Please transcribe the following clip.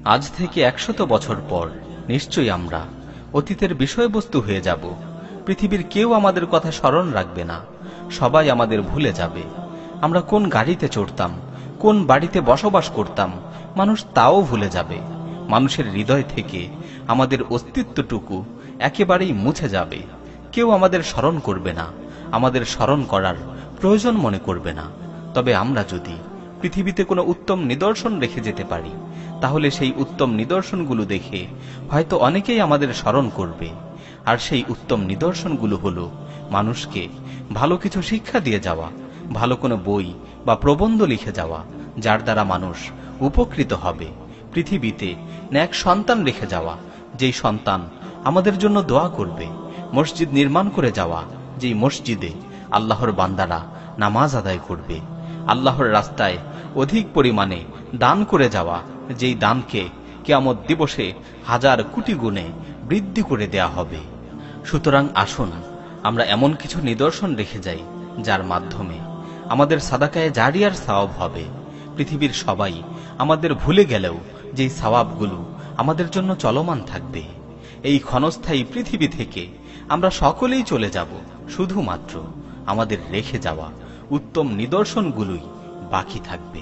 আজ থেকে 100 বছর পর নিশ্চয়ই আমরা অতীতের বিষয়বস্তু হয়ে যাব। পৃথিবীর কেউ আমাদের কথা স্মরণ রাখবে না, সবাই আমাদের ভুলে যাবে। আমরা কোন গাড়িতে চড়তাম, কোন বাড়িতে বসবাস করতাম, মানুষ তাও ভুলে যাবে। মানুষের হৃদয় থেকে আমাদের অস্তিত্বটুকু একেবারেই মুছে যাবে। কেউ আমাদের স্মরণ করবে না, আমাদের স্মরণ করার প্রয়োজন মনে করবে না। তবে আমরা যদি পৃথিবীতে কোনো উত্তম নিদর্শন রেখে যেতে পারি, তাহলে সেই উত্তম নিদর্শনগুলো দেখে হয়তো অনেকেই আমাদের স্মরণ করবে। আর সেই উত্তম নিদর্শনগুলো হলো মানুষকে ভালো কিছু শিক্ষা দিয়ে যাওয়া, ভালো কোনো বই বা প্রবন্ধ লিখে যাওয়া, যার দ্বারা মানুষ উপকৃত হবে। পৃথিবীতে নেক সন্তান রেখে যাওয়া, যেই সন্তান আমাদের জন্য দোয়া করবে। মসজিদ নির্মাণ করে যাওয়া, যেই মসজিদে আল্লাহর বান্দারা নামাজ আদায় করবে। আল্লাহর রাস্তায় অধিক পরিমাণে দান করে যাওয়া, যেই দানকে কিয়ামত দিবসে 1000 কোটি গুণে বৃদ্ধি করে দেয়া হবে। সুতরাং আসুন আমরা এমন কিছু নিদর্শন রেখে যাই, যার মাধ্যমে আমাদের সাদাকায়ে জারিয়ার সওয়াব হবে। পৃথিবীর সবাই আমাদের ভুলে গেলেও যেই সওয়াবগুলো আমাদের জন্য চলমান থাকবে। এই ক্ষণস্থায়ী পৃথিবী থেকে আমরা সকলেই চলে যাব, শুধুমাত্র আমাদের রেখে যাওয়া উত্তম নিদর্শনগুলোই বাকি থাকবে।